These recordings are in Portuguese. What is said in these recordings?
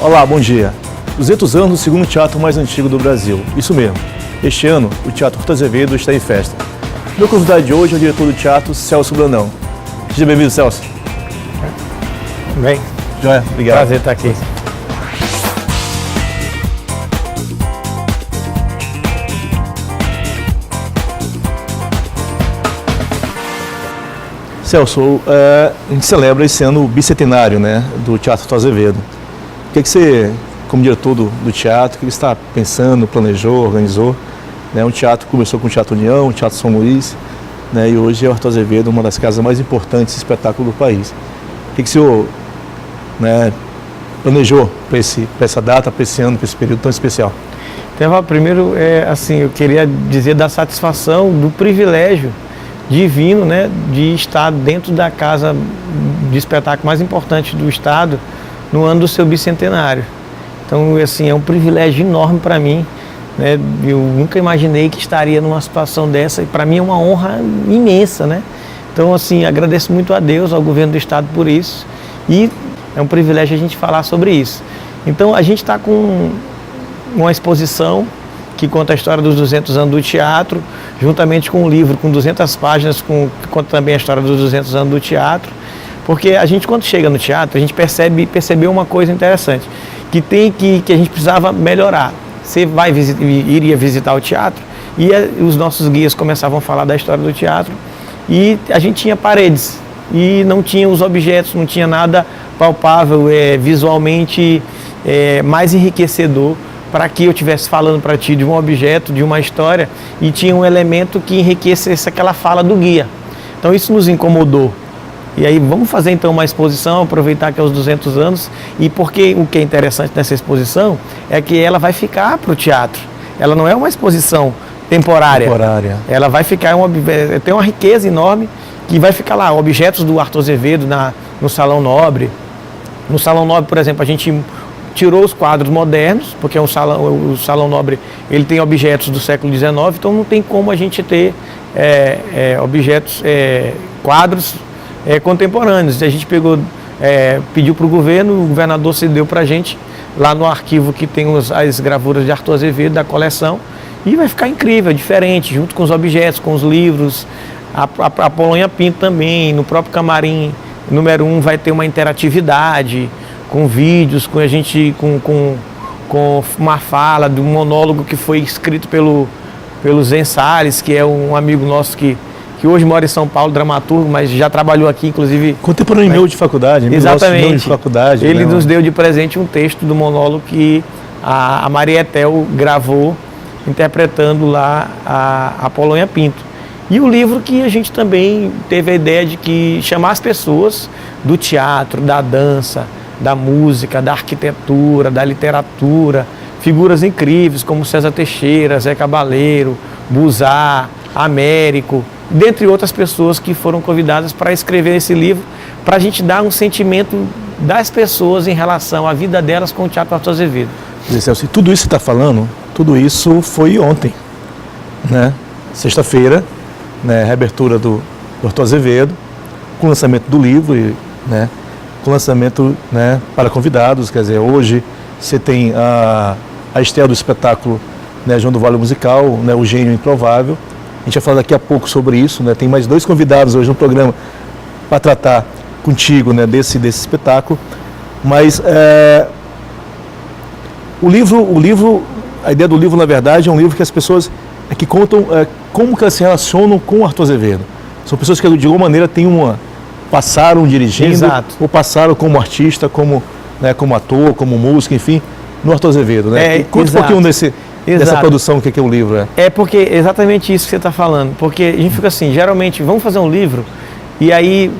Olá, bom dia. 200 anos do segundo teatro mais antigo do Brasil. Isso mesmo. Este ano, o Teatro Arthur Azevedo está em festa. Meu convidado de hoje é o diretor do teatro, Celso Brandão. Seja bem-vindo, Celso. Bem, Joia, obrigado. Prazer estar aqui. Celso, a gente celebra esse ano o bicentenário, né, do Teatro Arthur Azevedo. O que você, como diretor do teatro, o que você está pensando, planejou, organizou? Né, um teatro que começou com o Teatro União, o Teatro São Luís, né, e hoje é o Arthur Azevedo, uma das casas mais importantes de espetáculo do país. O que o senhor, né, planejou para essa data, para esse ano, para esse período tão especial? Então, primeiro, eu queria dizer da satisfação, do privilégio divino, né, de estar dentro da casa de espetáculo mais importante do estado no ano do seu bicentenário. Então, assim, é um privilégio enorme para mim, né? Eu nunca imaginei que estaria numa situação dessa e para mim é uma honra imensa, né? Então, assim, agradeço muito a Deus, ao governo do estado por isso e é um privilégio a gente falar sobre isso. Então, a gente está com uma exposição que conta a história dos 200 anos do teatro, juntamente com um livro com 200 páginas, que conta também a história dos 200 anos do teatro, porque a gente, quando chega no teatro, a gente percebeu uma coisa interessante, que a gente precisava melhorar. Você iria visitar o teatro e os nossos guias começavam a falar da história do teatro e a gente tinha paredes e não tinha os objetos, não tinha nada palpável, visualmente mais enriquecedor, para que eu estivesse falando para ti de um objeto, de uma história, e tinha um elemento que enriquecesse aquela fala do guia. Então isso nos incomodou. E aí vamos fazer então uma exposição, aproveitar que é os 200 anos, e porque o que é interessante nessa exposição é que ela vai ficar para o teatro. Ela não é uma exposição temporária. Ela vai ficar, tem uma riqueza enorme que vai ficar lá, objetos do Arthur Azevedo no Salão Nobre. No Salão Nobre, por exemplo, a gente tirou os quadros modernos, porque o Salão Nobre ele tem objetos do século XIX, então não tem como a gente ter quadros contemporâneos. A gente pediu para o governador cedeu para a gente, lá no arquivo que tem as gravuras de Arthur Azevedo, da coleção, e vai ficar incrível, diferente, junto com os objetos, com os livros, a Polônia Pinto também, no próprio camarim número 1 vai ter uma interatividade, com vídeos, com uma fala de um monólogo que foi escrito pelo Zen Salles, que é um amigo nosso que hoje mora em São Paulo, dramaturgo, mas já trabalhou aqui, inclusive... Contemporâneo meu de faculdade. Exatamente. De faculdade, ele nos deu de presente um texto do monólogo que a Maria Etel gravou, interpretando lá a Polônia Pinto. E o livro que a gente também teve a ideia de chamar as pessoas do teatro, da dança, da música, da arquitetura, da literatura, figuras incríveis como César Teixeira, Zé Cabaleiro, Buzar, Américo, dentre outras pessoas que foram convidadas para escrever esse livro, para a gente dar um sentimento das pessoas em relação à vida delas com o Teatro Arthur Azevedo. Celso, tudo isso que você está falando, tudo isso foi ontem, né? Sexta-feira, né? Reabertura do Arthur Azevedo, com o lançamento do livro, né? Com lançamento, né, para convidados, quer dizer, hoje você tem a estreia do espetáculo, né, João do Vale Musical, né, O Gênio Improvável. A gente vai falar daqui a pouco sobre isso, né, tem mais 2 convidados hoje no programa para tratar contigo, né, desse espetáculo. Mas a ideia do livro, na verdade, é um livro que as pessoas que contam como que elas se relacionam com o Arthur Azevedo. São pessoas que, de alguma maneira, passaram dirigindo, Exato. Ou passaram como artista, como ator, como músico, enfim, no Arthur Azevedo, né? Conta um pouquinho dessa produção, o que é o livro. É porque exatamente isso que você está falando, porque a gente fica assim, geralmente, vamos fazer um livro, e aí,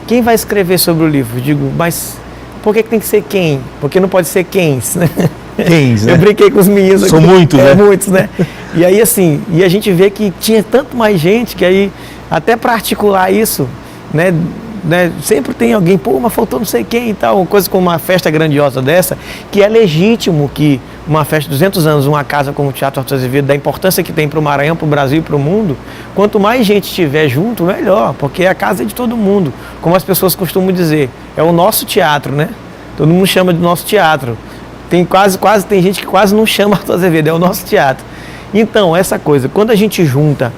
quem vai escrever sobre o livro? Eu digo, mas por que tem que ser quem? Porque não pode ser quens, né? Quens, né? Eu brinquei com os meninos aqui. São muitos, né? Muitos, né? E aí, assim, e a gente vê que tinha tanto mais gente, que aí, até para articular isso, né, sempre tem alguém, mas faltou não sei quem e tal, uma coisa como uma festa grandiosa dessa, que é legítimo que uma festa de 200 anos, uma casa como o Teatro Arthur Azevedo, da importância que tem para o Maranhão, para o Brasil e para o mundo, quanto mais gente estiver junto, melhor, porque a casa é de todo mundo, como as pessoas costumam dizer, é o nosso teatro, né? Todo mundo chama de nosso teatro. Tem gente que quase não chama Arthur Azevedo, é o nosso teatro. Então, essa coisa, quando a gente junta,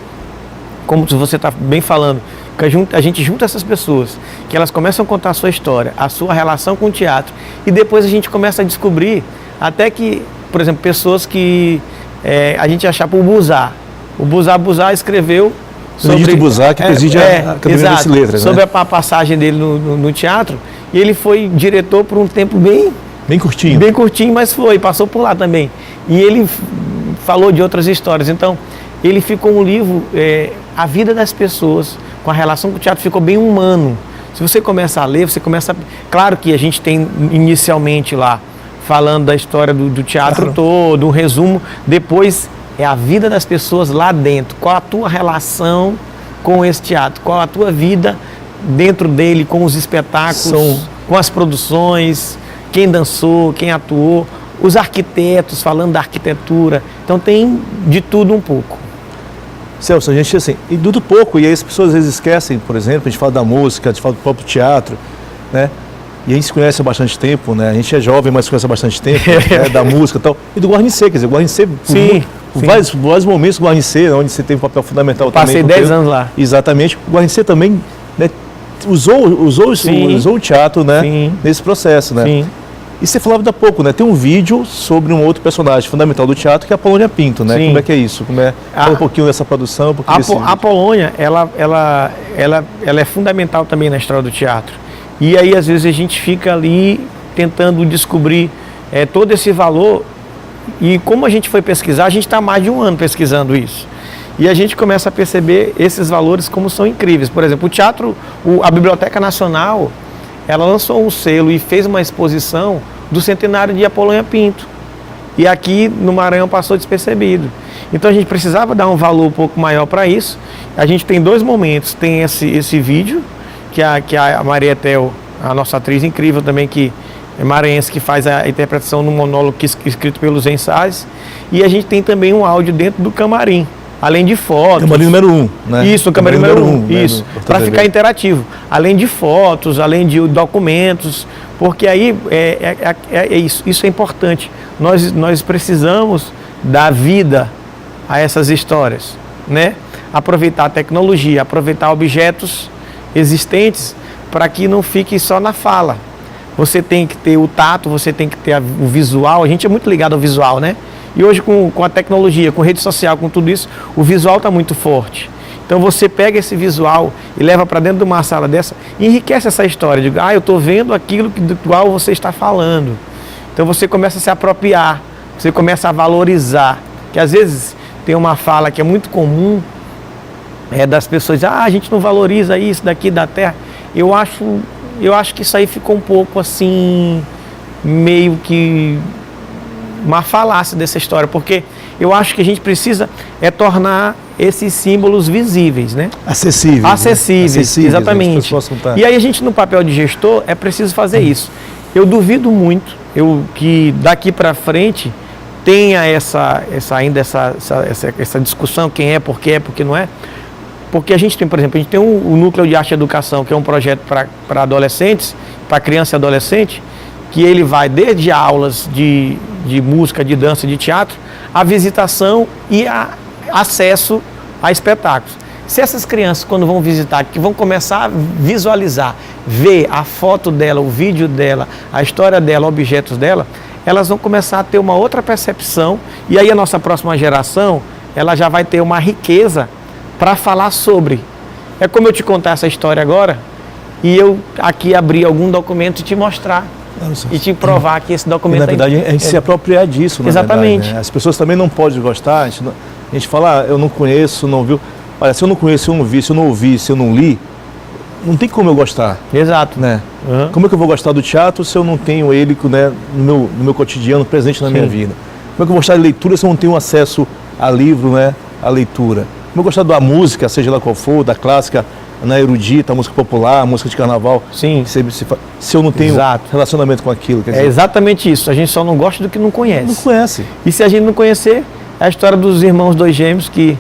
como você está bem falando, que a gente junta essas pessoas, que elas começam a contar a sua história, a sua relação com o teatro, e depois a gente começa a descobrir, até que, por exemplo, pessoas que a gente achava o Buzar. O Buzar escreveu sobre... O Buzar, que preside a Academia das Letras, sobre né? a passagem dele no teatro, e ele foi diretor por um tempo bem curtinho. Bem curtinho, mas passou por lá também. E ele falou de outras histórias. Então, ele ficou um livro, a vida das pessoas, com a relação com o teatro, ficou bem humano. Se você começa a ler, você começa... Claro que a gente tem inicialmente lá, falando da história do teatro todo, um resumo. Depois é a vida das pessoas lá dentro. Qual a tua relação com esse teatro? Qual a tua vida dentro dele, com os espetáculos, com as produções, quem dançou, quem atuou, os arquitetos falando da arquitetura. Então tem de tudo um pouco. Celso, a gente assim, e tudo pouco, e aí as pessoas às vezes esquecem, por exemplo, a gente fala da música, a gente fala do próprio teatro, né? E a gente se conhece há bastante tempo, né? A gente é jovem, mas se conhece há bastante tempo, né? Da música e tal. E do Guarnicê, quer dizer, o Guarnicê, por vários momentos do Guarnicê, onde você teve um papel fundamental também. Passei 10 anos lá. Exatamente. O Guarnicê também, né, usou o teatro, né? Nesse processo, né? Sim. E você falava da pouco, né? Tem um vídeo sobre um outro personagem fundamental do teatro, que é a Polônia Pinto, né? Sim. Como é que é isso? Fala um pouquinho dessa produção, a Polônia, ela é fundamental também na história do teatro. E aí, às vezes, a gente fica ali tentando descobrir todo esse valor. E como a gente foi pesquisar, a gente está há mais de um ano pesquisando isso. E a gente começa a perceber esses valores como são incríveis. Por exemplo, o teatro, a Biblioteca Nacional, ela lançou um selo e fez uma exposição do centenário de Apolônia Pinto. E aqui no Maranhão passou despercebido. Então a gente precisava dar um valor um pouco maior para isso. A gente tem 2 momentos. Tem esse vídeo, que a Maria Tel, a nossa atriz incrível também, que é maranhense, que faz a interpretação no monólogo escrito pelos ensaios. E a gente tem também um áudio dentro do camarim. Além de fotos. Camarim número 1, né? Isso, o camarim número 1, né? isso. Para ficar interativo. Além de fotos, além de documentos, porque aí isso é importante. Nós precisamos dar vida a essas histórias, né? Aproveitar a tecnologia, aproveitar objetos existentes para que não fique só na fala. Você tem que ter o tato, você tem que ter o visual. A gente é muito ligado ao visual, né? E hoje com a tecnologia, com rede social, com tudo isso, o visual está muito forte. Então você pega esse visual e leva para dentro de uma sala dessa e enriquece essa história. Digo, eu estou vendo aquilo do qual você está falando. Então você começa a se apropriar, você começa a valorizar. Que às vezes tem uma fala que é muito comum, das pessoas, a gente não valoriza isso daqui da terra. Eu acho que isso aí ficou um pouco assim, meio que uma falácia dessa história, porque eu acho que a gente precisa tornar esses símbolos visíveis, né? Acessíveis, exatamente. E aí a gente, no papel de gestor, é preciso fazer isso. Eu duvido muito que daqui para frente tenha essa discussão, quem é, por que não é. Porque a gente tem, por exemplo, a gente tem o Núcleo de Arte e Educação, que é um projeto para adolescentes, para criança e adolescente, que ele vai desde aulas de música, de dança, de teatro, a visitação e acesso a espetáculos. Se essas crianças, quando vão visitar, que vão começar a visualizar, ver a foto dela, o vídeo dela, a história dela, objetos dela, elas vão começar a ter uma outra percepção, e aí a nossa próxima geração, ela já vai ter uma riqueza para falar sobre. É como eu te contar essa história agora, e eu aqui abrir algum documento e te mostrar. E te provar que esse documento... Na verdade, a gente se apropriar disso, exatamente. Verdade, né? As pessoas também não podem gostar, a gente fala, eu não conheço, não viu. Olha, se eu não conheço, se eu não vi, se eu não ouvi, se eu não li, não tem como eu gostar. Exato. Né? Como é que eu vou gostar do teatro se eu não tenho ele, né, no meu cotidiano, presente na minha vida? Como é que eu vou gostar de leitura se eu não tenho acesso a livro, né, a leitura? Como eu gostar da música, seja lá qual for, da clássica, na erudita, a música popular, a música de carnaval. Sim. Se eu não tenho relacionamento com aquilo. Quer dizer, é exatamente isso. A gente só não gosta do que não conhece. Não conhece. E se a gente não conhecer, é a história dos irmãos 2 gêmeos que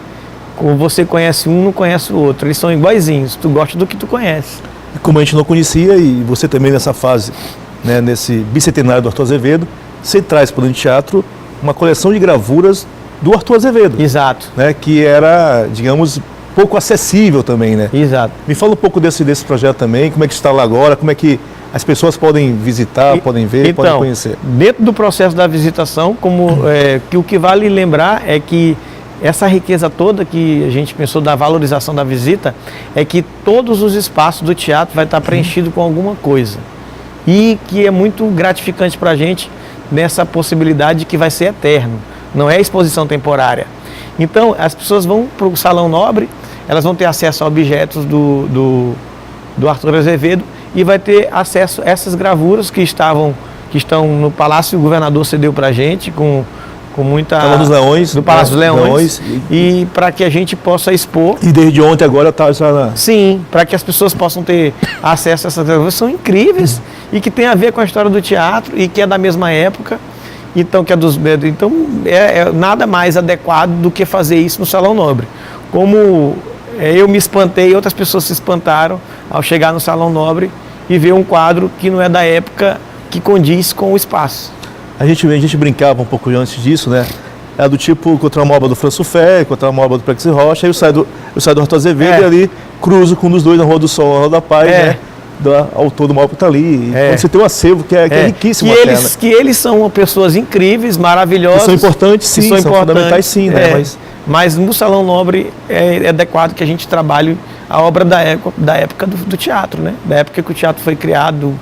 você conhece um, não conhece o outro. Eles são iguaizinhos. Tu gosta do que tu conhece. E como a gente não conhecia, e você também nessa fase, né, nesse bicentenário do Arthur Azevedo, você traz para o teatro uma coleção de gravuras do Arthur Azevedo. Exato. Né, que era, digamos, pouco acessível também, né? Exato. Me fala um pouco desse projeto também, como é que está lá agora, como é que as pessoas podem visitar, podem ver, então, podem conhecer. Dentro do processo da visitação, que o que vale lembrar é que essa riqueza toda que a gente pensou da valorização da visita, é que todos os espaços do teatro vai estar preenchido com alguma coisa. E que é muito gratificante para a gente nessa possibilidade de que vai ser eterno, não é exposição temporária. Então, as pessoas vão para o Salão Nobre, elas vão ter acesso a objetos do Arthur Azevedo e vai ter acesso a essas gravuras que estão no Palácio. O governador cedeu para a gente com muita... Palácio dos Leões. Do Palácio dos Leões. E para que a gente possa expor. E desde ontem agora está lá. Sim, para que as pessoas possam ter acesso a essas gravuras. São incríveis e que tem a ver com a história do teatro e que é da mesma época. Então, é nada mais adequado do que fazer isso no Salão Nobre. Como eu me espantei, outras pessoas se espantaram ao chegar no Salão Nobre e ver um quadro que não é da época, que condiz com o espaço. A gente brincava um pouco antes disso, né? Era do tipo, encontrar uma obra do Franço Fé, encontrar uma obra do Plexi Rocha, aí eu saio do Arthur Azevedo e ali cruzo com um dos dois na Rua do Sol, na Rua da Paz, né? Do autor do Malco está ali. Então você tem um acervo que é riquíssimo. Que eles são pessoas incríveis, maravilhosas. Que são importantes, sim, são fundamentais, sim, né? Mas no Salão Nobre é adequado que a gente trabalhe a obra da época do teatro, né? Da época que o teatro foi criado,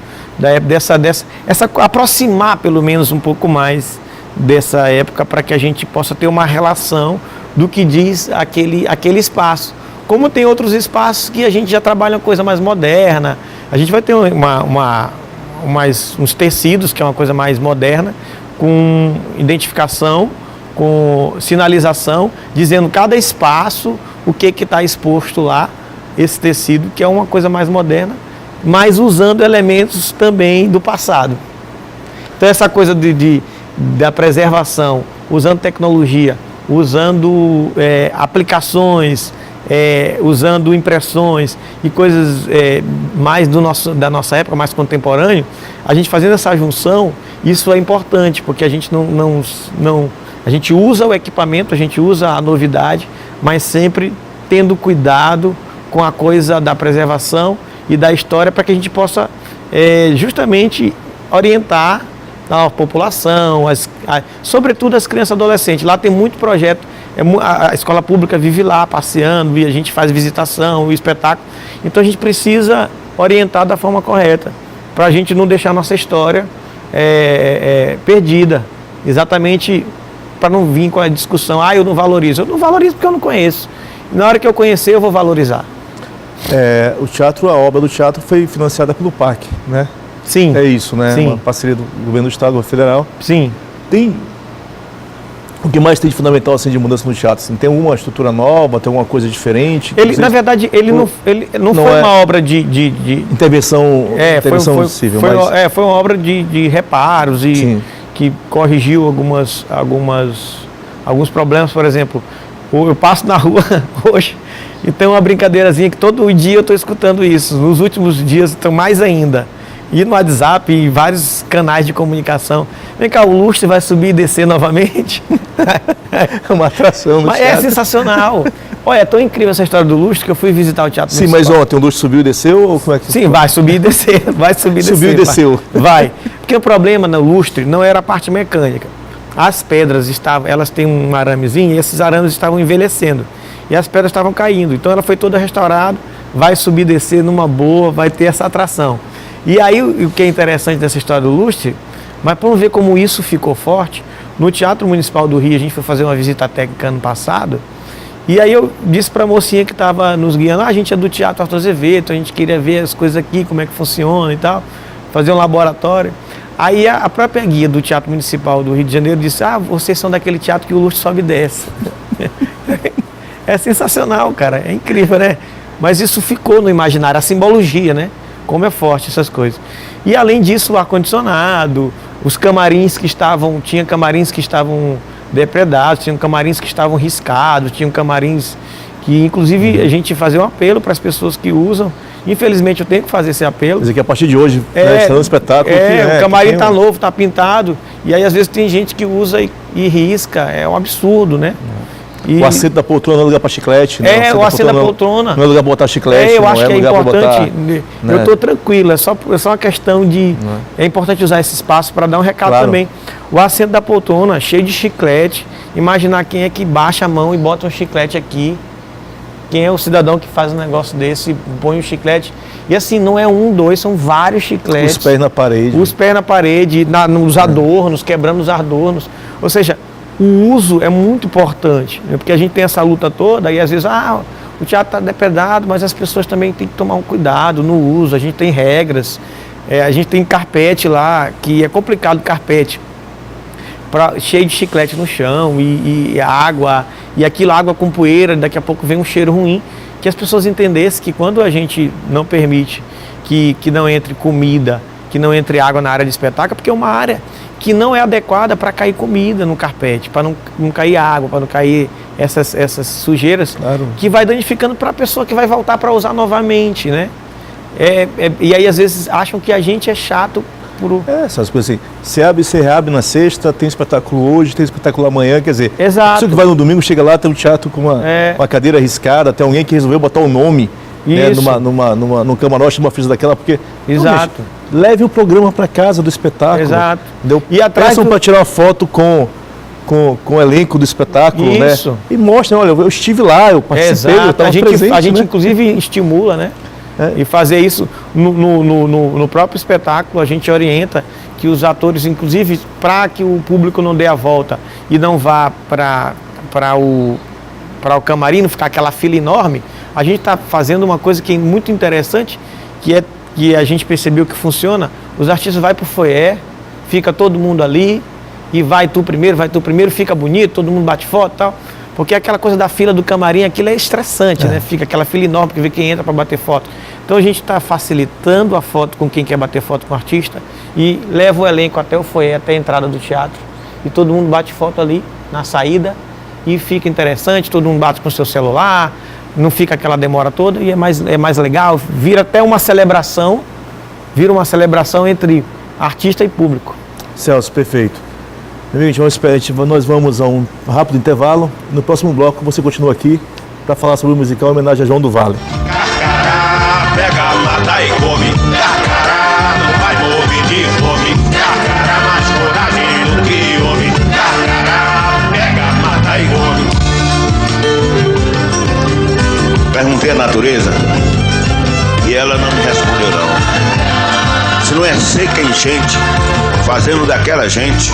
aproximar pelo menos um pouco mais dessa época, para que a gente possa ter uma relação do que diz aquele espaço. Como tem outros espaços que a gente já trabalha uma coisa mais moderna, a gente vai ter uns tecidos, que é uma coisa mais moderna, com identificação, com sinalização, dizendo cada espaço, o que está exposto lá, esse tecido, que é uma coisa mais moderna, mas usando elementos também do passado. Então essa coisa da preservação, usando tecnologia, usando aplicações, usando impressões e coisas mais da nossa época, mais contemporâneo, a gente fazendo essa junção, isso é importante, porque a gente a gente usa o equipamento, a gente usa a novidade, mas sempre tendo cuidado com a coisa da preservação e da história, para que a gente possa justamente orientar a população, sobretudo as crianças e adolescentes. Lá tem muito projeto, a escola pública vive lá passeando e a gente faz visitação, o espetáculo. Então a gente precisa orientar da forma correta, para a gente não deixar a nossa história perdida, exatamente para não vir com a discussão, eu não valorizo. Eu não valorizo porque eu não conheço. Na hora que eu conhecer, eu vou valorizar. A obra do teatro foi financiada pelo PAC, né? Sim. É isso, né? Sim. Uma parceria do governo do estado, do federal. Sim. O que mais tem de fundamental assim, de mudança no teatro? Assim, tem alguma estrutura nova, tem alguma coisa diferente? Na verdade, ele não foi uma obra de intervenção possível. Foi uma obra de reparos e Sim. que corrigiu alguns problemas. Por exemplo, eu passo na rua hoje e tem uma brincadeirazinha que todo dia eu estou escutando isso. Nos últimos dias, então mais ainda. E no WhatsApp e vários canais de comunicação. Vem cá, o lustre vai subir e descer novamente? É uma atração no teatro. É sensacional. Olha, é tão incrível essa história do lustre que eu fui visitar o Teatro Municipal. Sim, mas ontem o lustre subiu e desceu? Ou como é que Sim, vai subir e descer. Vai subir e descer. Subiu e desceu. Vai. Porque o problema no lustre não era a parte mecânica. As pedras elas têm um aramezinho e esses arames estavam envelhecendo. E as pedras estavam caindo. Então ela foi toda restaurada, vai subir e descer numa boa, vai ter essa atração. E aí o que é interessante dessa história do lustre, mas para ver como isso ficou forte, no Teatro Municipal do Rio a gente foi fazer uma visita técnica ano passado, e aí eu disse para a mocinha que estava nos guiando, a gente é do Teatro Arthur Azevedo, a gente queria ver as coisas aqui, como é que funciona e tal, fazer um laboratório. Aí a própria guia do Teatro Municipal do Rio de Janeiro disse, vocês são daquele teatro que o lustre sobe e desce. É sensacional, cara, é incrível, né? Mas isso ficou no imaginário, a simbologia, né? Como é forte essas coisas. E além disso, o ar-condicionado, os camarins tinha camarins que estavam depredados, tinha camarins que estavam riscados, tinha camarins que, inclusive, a gente fazia um apelo para as pessoas que usam, Infelizmente eu tenho que fazer esse apelo. Quer dizer que a partir de hoje está no espetáculo. O camarim está novo, está pintado, e aí às vezes tem gente que usa e risca, é um absurdo, né? O assento da poltrona não é lugar para chiclete, né? O assento da poltrona. Não é lugar para botar chiclete, eu acho que é importante. Botar, eu estou tranquilo, é só uma questão de. É importante usar esse espaço para dar um recado também. O assento da poltrona, cheio de chiclete, imaginar quem é que baixa a mão e bota um chiclete aqui. Quem é o cidadão que faz um negócio desse, põe um chiclete. E assim, não é um, dois, são vários chicletes. Os pés na parede. Os pés na parede, nos adornos, quebrando os adornos. Ou seja, o uso é muito importante, né? Porque a gente tem essa luta toda e às vezes, o teatro está depredado, mas as pessoas também têm que tomar um cuidado no uso. A gente tem regras, a gente tem carpete lá, que é complicado carpete. Cheio de chiclete no chão e água, e aquilo, água com poeira, daqui a pouco vem um cheiro ruim, que as pessoas entendessem que quando a gente não permite que não entre comida, que não entre água na área de espetáculo, porque é uma área que não é adequada para cair comida no carpete, para não cair água, para não cair essas sujeiras, que vai danificando para a pessoa que vai voltar para usar novamente, né? E aí às vezes acham que a gente é chato. Essas coisas assim, você reabre na sexta, tem espetáculo hoje, tem espetáculo amanhã, quer dizer, exato. A pessoa que vai no domingo, chega lá, tem um teatro com uma cadeira arriscada, tem alguém que resolveu botar o nome, né, num camarote, numa fila daquela, porque... Exato. Leve o programa para casa do espetáculo. Exato. E atrás para tirar uma foto com o elenco do espetáculo, isso, né? E mostra, olha, eu estive lá, eu participei, eu estava presente. A gente né? inclusive estimula, né? E fazer isso no próprio espetáculo, a gente orienta que os atores, inclusive, para que o público não dê a volta e não vá para o camarim, não ficar aquela fila enorme, a gente está fazendo uma coisa que é muito interessante, que a gente percebeu que funciona. Os artistas vão para o foyer, fica todo mundo ali, e vai tu primeiro, fica bonito, todo mundo bate foto e tal. Porque aquela coisa da fila do camarim, aquilo é estressante, né? Fica aquela fila enorme que vê quem entra para bater foto. Então a gente está facilitando a foto com quem quer bater foto com o artista e leva o elenco até o foyer, até a entrada do teatro. E todo mundo bate foto ali na saída e fica interessante, todo mundo bate com o seu celular, não fica aquela demora toda e é mais legal, vira até uma celebração, entre artista e público. Celso, perfeito. Meu amigo, nós vamos a um rápido intervalo. No próximo bloco você continua aqui para falar sobre o musical em homenagem a João do Vale. Carcará, pega, mata e come. Carcará, não vai morrer de fome. Carcará, mais coragem do que homem. Carcará, pega, mata e come. Perguntei à natureza e ela não me respondeu não. Se não é seca enchente, fazendo daquela gente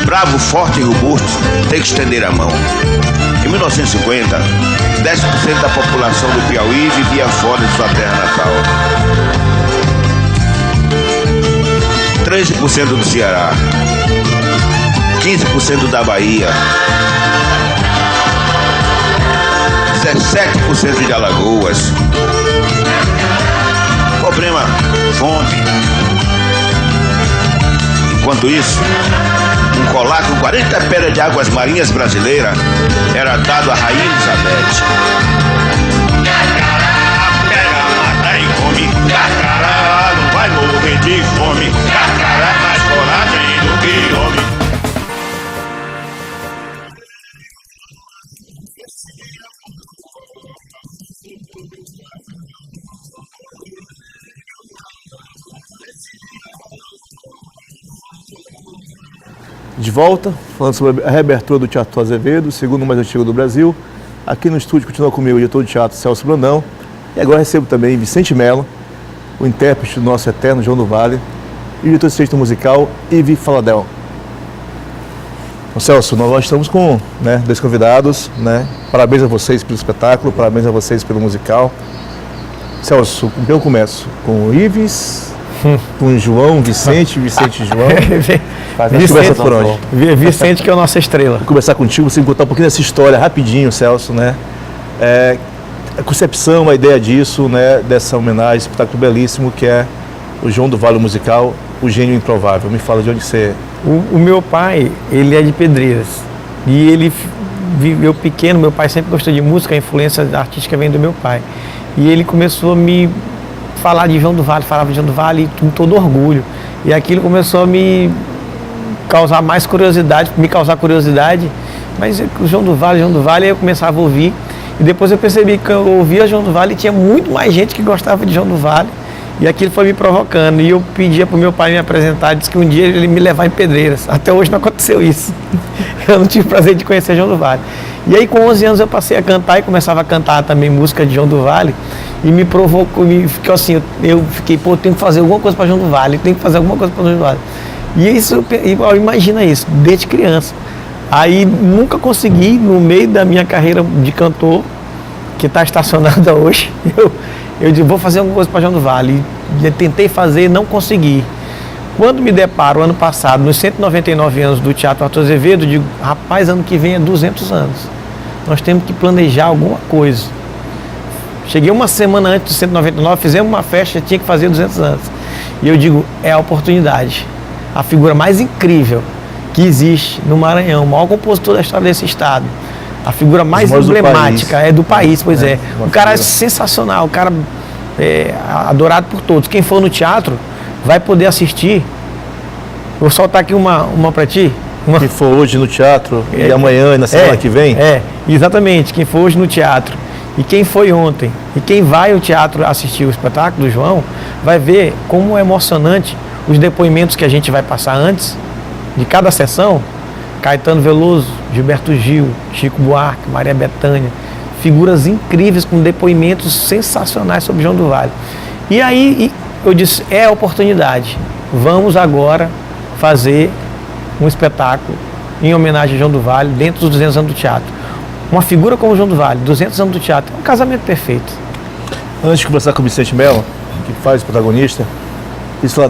bravo, forte e robusto, tem que estender a mão. Em 1950, 10% da população do Piauí vivia fora de sua terra natal. 13% do Ceará, 15% da Bahia, 17% de Alagoas. Problema, fome. Enquanto isso, um colar com 40 pedras de águas marinhas brasileira era dado à Rainha Elizabeth. Carcará, pega, mata e come. Carcará, não vai morrer de fome. Carcará, mais coragem do que homem. De volta, falando sobre a reabertura do Teatro Azevedo, o segundo mais antigo do Brasil. Aqui no estúdio continua comigo o diretor do teatro, Celso Brandão. E agora recebo também Vicente Mello, o intérprete do nosso eterno João do Vale, e o diretor de texto musical, Ivi Faladel. Então, Celso, nós estamos com dois convidados, né? Parabéns a vocês pelo espetáculo, parabéns a vocês pelo musical. Celso, com quem eu começo? Com o Ives, com o João, Vicente e João. Vicente, por onde? Vicente, que é a nossa estrela. Vou começar contigo, você contar um pouquinho dessa história rapidinho, Celso, né? A concepção, a ideia disso, né? Dessa homenagem, espetáculo belíssimo que é o João do Vale musical, o gênio improvável. Me fala de onde você... O meu pai, ele é de Pedreiras e ele viveu pequeno, meu pai sempre gostou de música, a influência artística vem do meu pai. E ele começou a me falar de João do Vale, falava de João do Vale com todo orgulho. E aquilo começou a me causar curiosidade, mas o João do Vale, aí eu começava a ouvir. E depois eu percebi que eu ouvia João do Vale e tinha muito mais gente que gostava de João do Vale. E aquilo foi me provocando. E eu pedia para o meu pai me apresentar, disse que um dia ele me levar em Pedreiras. Até hoje não aconteceu isso. Eu não tive o prazer de conhecer João do Vale. E aí com 11 anos eu passei a cantar e começava a cantar também música de João do Vale. E me provocou, ficou assim, eu fiquei, pô, tenho que fazer alguma coisa para João do Vale, tenho que fazer alguma coisa para João do Vale. E isso, imagina isso, desde criança. Aí nunca consegui, no meio da minha carreira de cantor, que está estacionada hoje, eu digo, vou fazer alguma coisa para João do Vale. E tentei fazer, não consegui. Quando me deparo, ano passado, nos 199 anos do Teatro Arthur Azevedo, eu digo, rapaz, ano que vem é 200 anos. Nós temos que planejar alguma coisa. Cheguei uma semana antes do 199, fizemos uma festa, tinha que fazer 200 anos. E eu digo, é a oportunidade. A figura mais incrível que existe no Maranhão, o maior compositor da história desse estado. A figura mais emblemática do país, pois é. Um cara sensacional, um cara adorado por todos. Quem for no teatro vai poder assistir. Vou soltar aqui uma para ti. Quem for hoje no teatro e amanhã e na semana que vem? Exatamente. Quem for hoje no teatro e quem foi ontem e quem vai ao teatro assistir o espetáculo do João vai ver como é emocionante os depoimentos que a gente vai passar antes de cada sessão. Caetano Veloso, Gilberto Gil, Chico Buarque, Maria Bethânia, figuras incríveis com depoimentos sensacionais sobre João do Vale. E aí eu disse, é a oportunidade, vamos agora fazer um espetáculo em homenagem a João do Vale dentro dos 200 anos do teatro. Uma figura como João do Vale, 200 anos do teatro, é um casamento perfeito. Antes de conversar com o Vicente Mello, que faz o protagonista, falar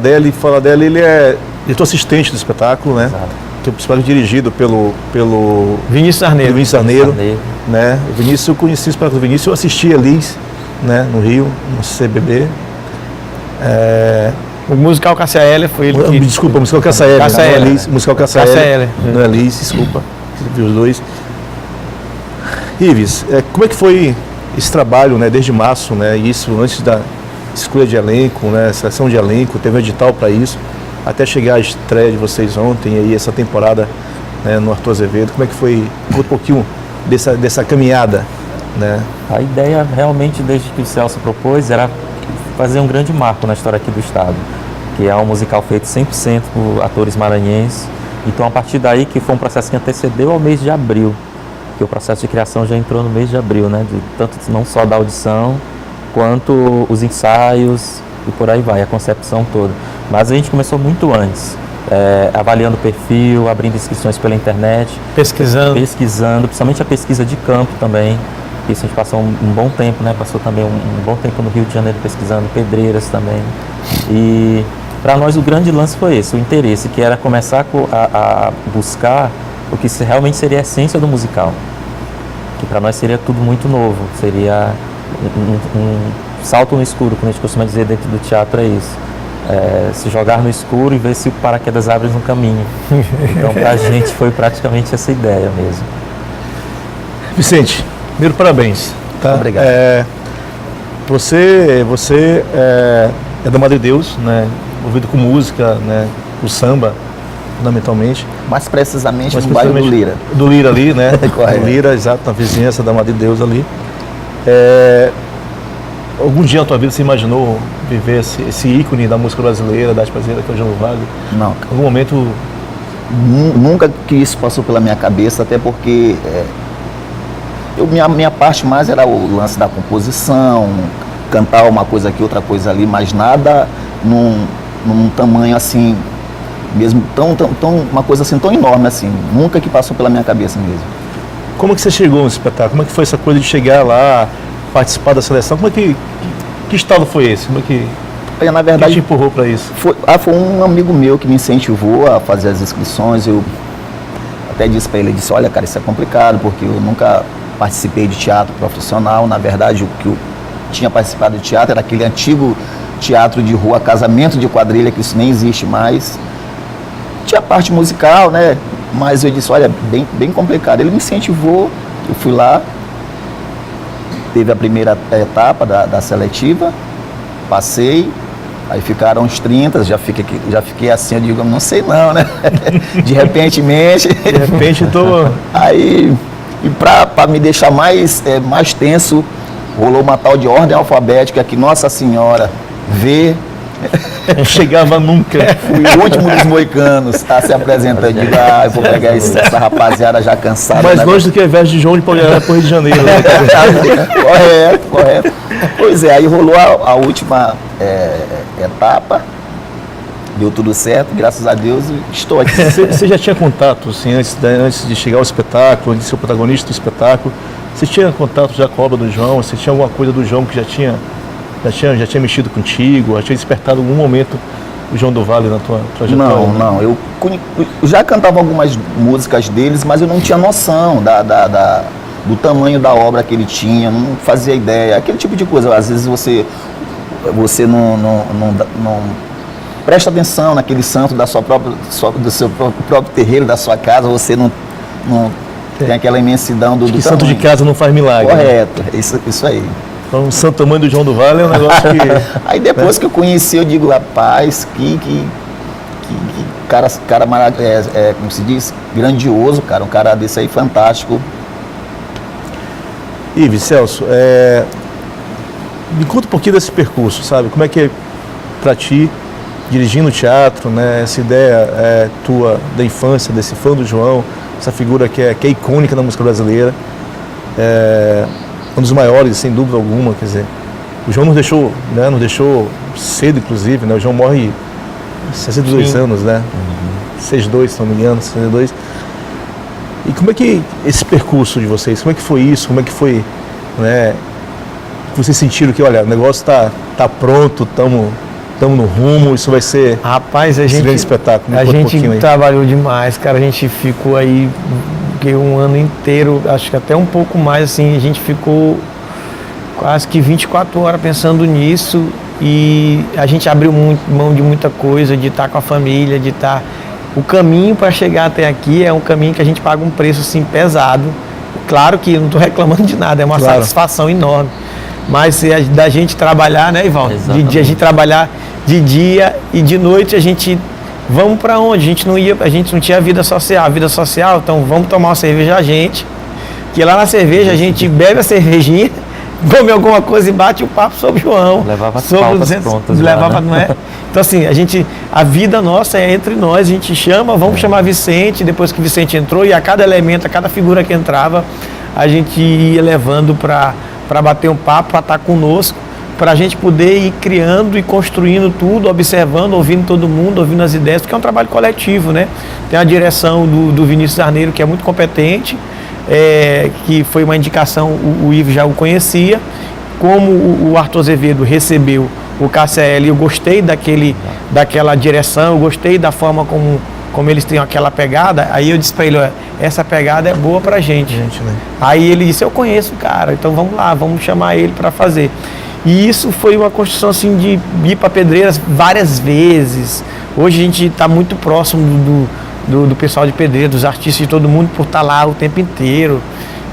dele, ele é diretor assistente do espetáculo, né? Exato. Que é o espetáculo dirigido pelo Vinícius Arneiro. Né? O Vinícius, eu conheci o espetáculo do Vinícius, eu assisti ali, né, no Rio, no CBB. O musical Cássia Eller foi ele que... Desculpa, o musical Cássia Eller. O musical Cássia Eller. Não é Liz, desculpa. Vi os dois. Ives, como é que foi esse trabalho, né, desde março, né, isso antes da escolha de elenco, né, seleção de elenco, teve um edital para isso, até chegar à estreia de vocês ontem, e aí essa temporada, né, no Arthur Azevedo, como é que foi um pouquinho dessa caminhada, né? A ideia realmente, desde que o Celso propôs, era fazer um grande marco na história aqui do estado, que é um musical feito 100% por atores maranhenses. Então, a partir daí, que foi um processo que antecedeu ao mês de abril, que o processo de criação já entrou no mês de abril, né? Tanto não só da audição, quanto os ensaios e por aí vai, a concepção toda. Mas a gente começou muito antes, avaliando o perfil, abrindo inscrições pela internet. Pesquisando, principalmente a pesquisa de campo também. Isso a gente passou um bom tempo, né? Passou também um bom tempo no Rio de Janeiro pesquisando, Pedreiras também. E para nós o grande lance foi esse, o interesse, que era começar a buscar o que realmente seria a essência do musical. Que para nós seria tudo muito novo, seria um salto no escuro, como a gente costuma dizer dentro do teatro, é isso. Se jogar no escuro e ver se o paraquedas abre no caminho. Então para a gente foi praticamente essa ideia mesmo. Vicente, primeiro parabéns. Tá? Obrigado. Você é da Madre Deus, né? Envolvido com música, né? O samba, fundamentalmente. Mais precisamente no bairro do Lira. Do Lira ali, né? Correto. Do Lira, exato, na vizinhança da Madre Deus ali. Algum dia na tua vida você imaginou viver esse ícone da música brasileira, da arte brasileira, que é o João do Vale? Não. Em algum momento... Nunca que isso passou pela minha cabeça, até porque minha parte mais era o lance da composição, cantar uma coisa aqui, outra coisa ali, mas nada num tamanho assim, mesmo tão uma coisa assim tão enorme assim, nunca que passou pela minha cabeça mesmo. Como que você chegou no espetáculo? Como é que foi essa coisa de chegar lá, participar da seleção? Como é que estado foi esse? Como é que... Na verdade, te empurrou para isso? Foi um amigo meu que me incentivou a fazer as inscrições. Eu até disse para ele, disse, olha cara, isso é complicado, porque eu nunca participei de teatro profissional. Na verdade, o que eu tinha participado de teatro era aquele antigo teatro de rua, casamento de quadrilha, que isso nem existe mais. Tinha parte musical, né? Mas eu disse, olha, bem complicado. Ele me incentivou, eu fui lá, teve a primeira etapa da seletiva. Passei, aí ficaram uns 30, já fiquei assim, eu digo, não sei não, né? De repente, tô... Aí, e para me deixar mais tenso, rolou uma tal de ordem alfabética que Nossa Senhora vê. Chegava nunca. Fui o último dos moicanos a se apresentar. Eu digo, eu vou pegar essa rapaziada já cansada. Mais longe do que ao invés de João de Palmeira para o Rio de Janeiro. Né? Correto. Pois é, aí rolou a última etapa. Deu tudo certo, graças a Deus, estou aqui. Você já tinha contato, assim, antes de chegar ao espetáculo, antes de ser o protagonista do espetáculo, você tinha contato já com a obra do João? Você tinha alguma coisa do João que já tinha mexido contigo? Já tinha despertado em algum momento o João do Vale na tua trajetória? Não. Eu já cantava algumas músicas deles, mas eu não tinha noção do tamanho da obra que ele tinha, não fazia ideia. Aquele tipo de coisa. Às vezes você não presta atenção naquele santo do seu próprio terreiro, da sua casa, você não tem aquela imensidão do tamanho. Santo de casa não faz milagre. Correto, né? Isso aí. Então, o santo tamanho do João do Vale é um negócio que... Aí depois que eu conheci, eu digo, rapaz, que cara maravilhoso, como se diz, grandioso, cara, um cara desse aí fantástico. Ives, Celso, me conta um pouquinho desse percurso, sabe? Como é que é pra ti, dirigindo o teatro, né? Essa ideia tua da infância, desse fã do João, essa figura que é icônica na música brasileira, um dos maiores, sem dúvida alguma, quer dizer, o João nos deixou cedo, inclusive, né? O João morre aos 62 anos, né? 62, se não me engano, 62. E como é que esse percurso de vocês, como é que foi isso, como é que foi, né? Vocês sentiram que, olha, o negócio tá pronto, estamos no rumo, isso vai ser esse grande espetáculo. A gente trabalhou demais, cara, a gente ficou aí um ano inteiro, acho que até um pouco mais, assim, a gente ficou quase que 24 horas pensando nisso e a gente abriu mão de muita coisa, de estar com a família, de estar... O caminho para chegar até aqui é um caminho que a gente paga um preço, assim, pesado. Claro que eu não estou reclamando de nada, é uma satisfação enorme. Mas da gente trabalhar, né, Ivaldo? A gente trabalhar de dia e de noite a gente... Vamos para onde? A gente não tinha vida social, então vamos tomar uma cerveja que lá na cerveja a gente bebe a cervejinha, come alguma coisa e bate o papo sobre o João. Levava as sobre pautas prontas. Levava, não é? Então assim, a vida nossa é entre nós, a gente chama, vamos chamar Vicente, depois que Vicente entrou, e a cada elemento, a cada figura que entrava, a gente ia levando para bater um papo, para estar conosco, para a gente poder ir criando e construindo tudo, observando, ouvindo todo mundo, ouvindo as ideias, porque é um trabalho coletivo, né? Tem a direção do Vinícius Arneiro, que é muito competente, que foi uma indicação, o Ivo já o conhecia. Como o Arthur Azevedo recebeu o KCL, eu gostei daquela direção, eu gostei da forma como eles têm aquela pegada, aí eu disse para ele, essa pegada é boa pra gente, né? Aí ele disse, eu conheço o cara, então vamos lá, vamos chamar ele para fazer. E isso foi uma construção assim de ir para Pedreiras várias vezes. Hoje a gente está muito próximo do pessoal de Pedreiras, dos artistas, de todo mundo, por estar lá o tempo inteiro.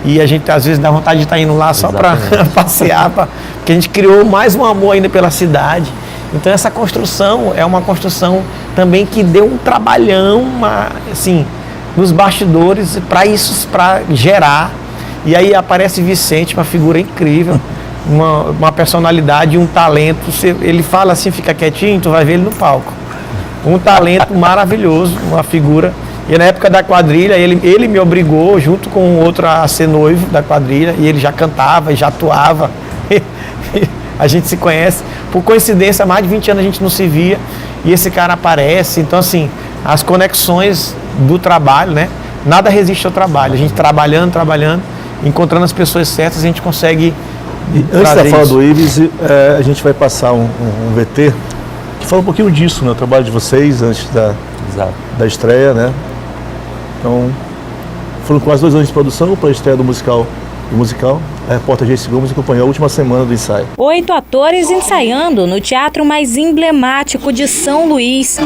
E a gente às vezes dá vontade de estar indo lá só para passear, porque a gente criou mais um amor ainda pela cidade. Então essa construção é uma construção também que deu um trabalhão, assim, nos bastidores para gerar. E aí aparece Vicente, uma figura incrível. Uma personalidade, um talento. Ele fala assim, fica quietinho, tu vai ver ele no palco. Um talento maravilhoso, uma figura. E na época da quadrilha, ele me obrigou, junto com outro, a ser noivo da quadrilha, e ele já cantava e já atuava. A gente se conhece. Por coincidência, há mais de 20 anos a gente não se via, e esse cara aparece. Então, assim, as conexões do trabalho, né? Nada resiste ao trabalho. A gente trabalhando, encontrando as pessoas certas, a gente consegue... Antes da fala do Ives, a gente vai passar um VT que fala um pouquinho disso, né? O trabalho de vocês antes da estreia, né? Então, foram quase 2 anos de produção para a estreia do musical. A repórter Jace Gomes acompanhou a última semana do ensaio. 8 atores ensaiando no teatro mais emblemático de São Luís.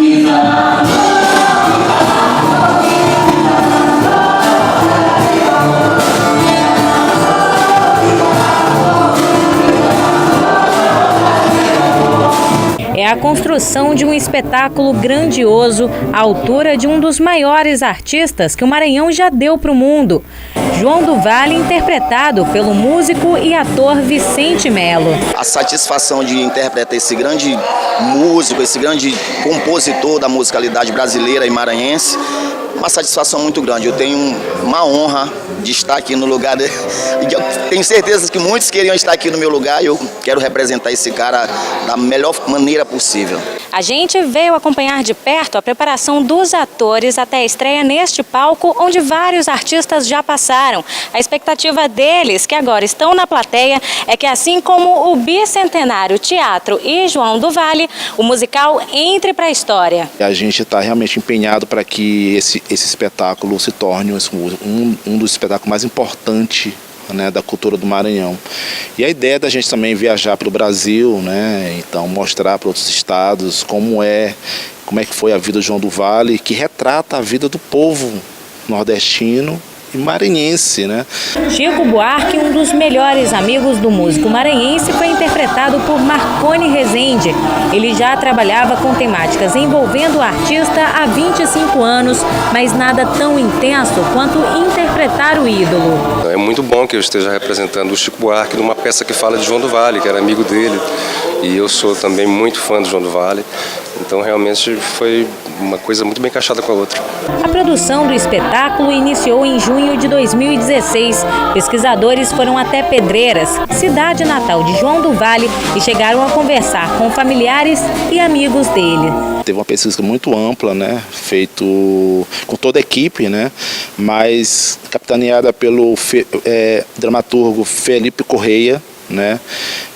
é a construção de um espetáculo grandioso à altura de um dos maiores artistas que o Maranhão já deu para o mundo. João do Vale, interpretado pelo músico e ator Vicente Melo. A satisfação de interpretar esse grande músico, esse grande compositor da musicalidade brasileira e maranhense, uma satisfação muito grande. Eu tenho uma honra de estar aqui no lugar dele. Eu tenho certeza que muitos queriam estar aqui no meu lugar e eu quero representar esse cara da melhor maneira possível. A gente veio acompanhar de perto a preparação dos atores até a estreia neste palco, onde vários artistas já passaram. A expectativa deles, que agora estão na plateia, é que assim como o Bicentenário Teatro e João do Vale, o musical entre para a história. A gente está realmente empenhado para que esse espetáculo se torne um dos espetáculos mais importantes, né, da cultura do Maranhão. E a ideia da gente também viajar para o Brasil, né, então mostrar para outros estados como é que foi a vida do João do Vale, que retrata a vida do povo nordestino e maranhense, né? Chico Buarque, um dos melhores amigos do músico maranhense, foi interpretado por Marconi Rezende. Ele já trabalhava com temáticas envolvendo o artista há 25 anos, mas nada tão intenso quanto interpretar o ídolo. É muito bom que eu esteja representando o Chico Buarque numa peça que fala de João do Vale, que era amigo dele, e eu sou também muito fã do João do Vale, então realmente foi uma coisa muito bem encaixada com a outra. A produção do espetáculo iniciou em junho de 2016. Pesquisadores foram até Pedreiras, cidade natal de João do Vale, e chegaram a conversar com familiares e amigos dele. Teve uma pesquisa muito ampla, né, feito com toda a equipe, né, mas capitaneada pelo dramaturgo Felipe Correia, né,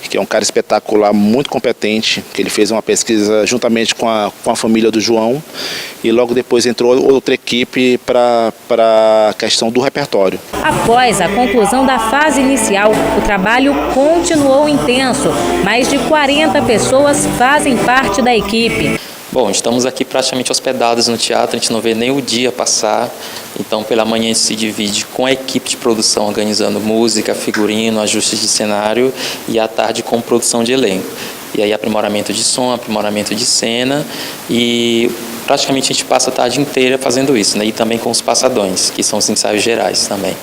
que é um cara espetacular, muito competente, que ele fez uma pesquisa juntamente com a família do João, e logo depois entrou outra equipe para a questão do repertório. Após a conclusão da fase inicial, o trabalho continuou intenso. Mais de 40 pessoas fazem parte da equipe. Bom, estamos aqui praticamente hospedados no teatro, a gente não vê nem o dia passar, então pela manhã a gente se divide com a equipe de produção organizando música, figurino, ajustes de cenário, e à tarde com produção de elenco. E aí aprimoramento de som, aprimoramento de cena, e praticamente a gente passa a tarde inteira fazendo isso, né? E também com os passadões, que são os ensaios gerais também.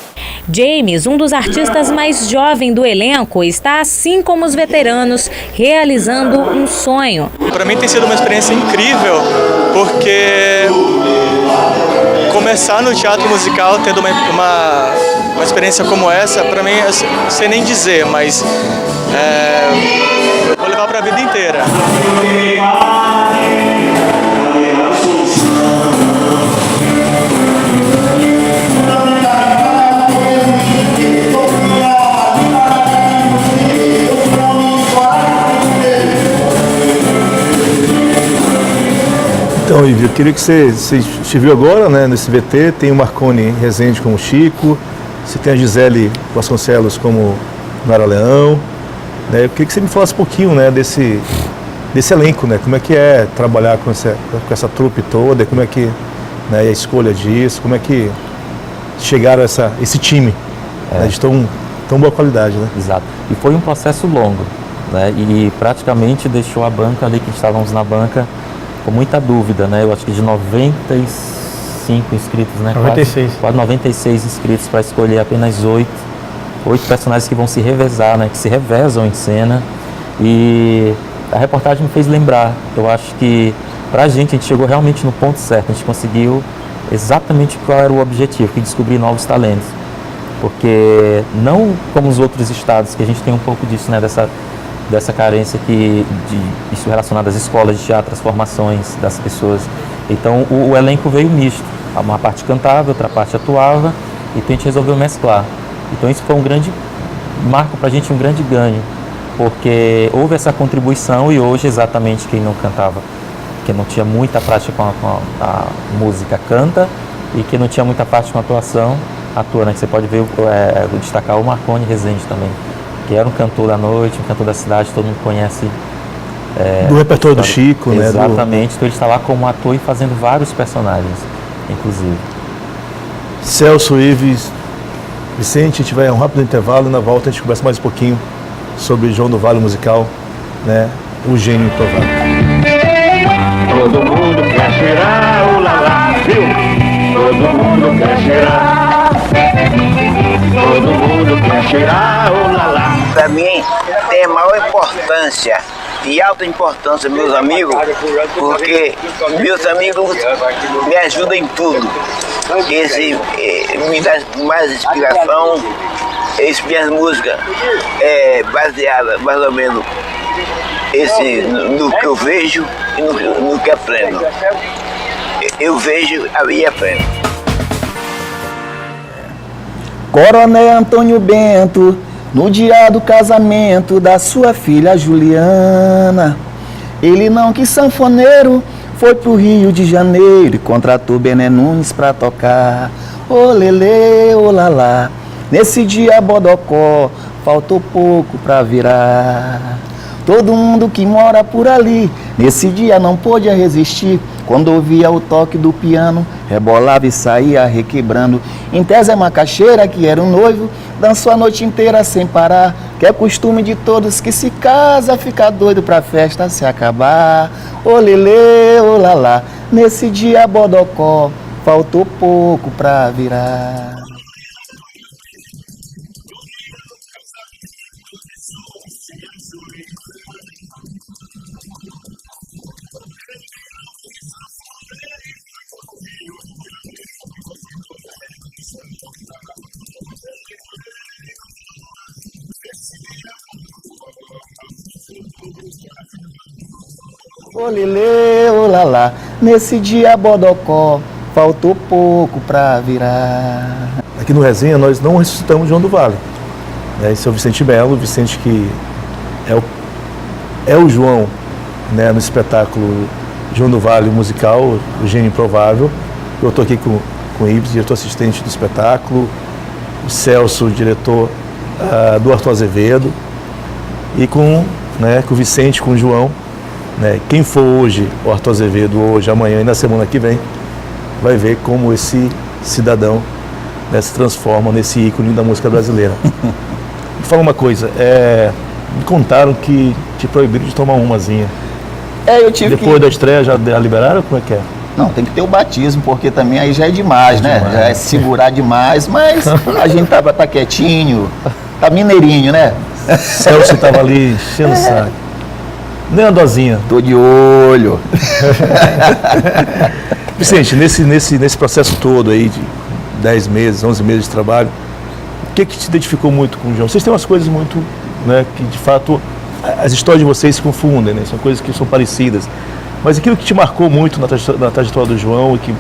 James, um dos artistas mais jovens do elenco, está, assim como os veteranos, realizando um sonho. Para mim tem sido uma experiência incrível, porque começar no teatro musical tendo uma experiência como essa, para mim, eu não sei nem dizer, mas vou levar para a vida inteira. Então, Ivy, eu queria que você viu agora, né, nesse VT, tem o Marconi Rezende como Chico, você tem a Gisele Vasconcelos como Nara Leão, né? Eu queria que você me falasse um pouquinho, né, desse elenco, né, como é que é trabalhar com essa trupe toda, como é que, né, a escolha disso, como é que chegaram a esse time, né, de tão boa qualidade, né? Exato, e foi um processo longo, né, e praticamente deixou a banca ali, que estávamos na banca, com muita dúvida, né? Eu acho que de 95 inscritos, né? 96. Quase 96 inscritos para escolher apenas 8 personagens que vão se revezar, né? Que se revezam em cena. E a reportagem me fez lembrar. Eu acho que pra gente, a gente chegou realmente no ponto certo. A gente conseguiu exatamente qual era o objetivo, que descobrir novos talentos. Porque não como os outros estados, que a gente tem um pouco disso, né? Dessa carência isso relacionado às escolas de teatro, às formações das pessoas. Então o elenco veio misto, uma parte cantava, outra parte atuava, e a gente resolveu mesclar. Então isso foi um grande marco para a gente, um grande ganho, porque houve essa contribuição, e hoje exatamente quem não cantava, que não tinha muita prática com a música, canta, e quem não tinha muita prática com a atuação, atua, né? Você pode ver, destacar o Marconi Rezende também, que era um cantor da noite, um cantor da cidade, todo mundo conhece. Do repertório do Chico, né? Exatamente, então ele está lá como ator e fazendo vários personagens, inclusive. Celso, Ives, Vicente, a gente vai a um rápido intervalo e na volta a gente conversa mais um pouquinho sobre João do Vale musical, né? O gênio improvável. Todo mundo quer cheirar o lalá, viu? Todo mundo quer cheirar. Todo mundo quer cheirar o lalá. Para mim tem a maior importância e alta importância, meus amigos, porque meus amigos me ajudam em tudo. Esse me dá mais inspiração. Esse minhas músicas é baseada mais ou menos no que eu vejo e no que aprendo. Eu vejo e aprendo. Coronel Antônio Bento, no dia do casamento da sua filha Juliana, ele não quis sanfoneiro, foi pro Rio de Janeiro e contratou Bené Nunes pra tocar. Ô lelê, ô lalá, nesse dia Bodocó, faltou pouco pra virar. Todo mundo que mora por ali, nesse dia não pôde resistir. Quando ouvia o toque do piano, rebolava e saía requebrando. Em tese, a macaxeira, que era um noivo, dançou a noite inteira sem parar. Que é costume de todos que se casa, fica doido pra festa se acabar. Ô lelê, ô lalá, nesse dia Bodocó, faltou pouco pra virar. Ô lelê, ô lalá, nesse dia Bodocó, faltou pouco pra virar. Aqui no Resenha nós não ressuscitamos João do Vale. Esse é o Vicente Belo, o Vicente que é o João, né, no espetáculo João do Vale, o musical, o Gênio Improvável. Eu estou aqui com o Ibs, diretor assistente do espetáculo, o Celso, o diretor do Arthur Azevedo, e com o Vicente, com o João. Quem for hoje, o Arthur Azevedo, hoje, amanhã e na semana que vem, vai ver como esse cidadão se transforma nesse ícone da música brasileira. Me fala uma coisa, me contaram que te proibiram de tomar umazinha. Eu tive Depois da estreia já liberaram? Como é que é? Não, tem que ter o batismo, porque também aí já é demais, né? Já é segurar demais, mas a gente tá quietinho, tá mineirinho, né? Celso estava ali enchendo o saco. Nem uma dosinha. Tô de olho. Vicente, nesse processo todo aí de 10 meses, 11 meses de trabalho, o que te identificou muito com o João? Vocês têm umas coisas muito, que de fato, as histórias de vocês se confundem, né? São coisas que são parecidas. Mas aquilo que te marcou muito na trajetória do João e que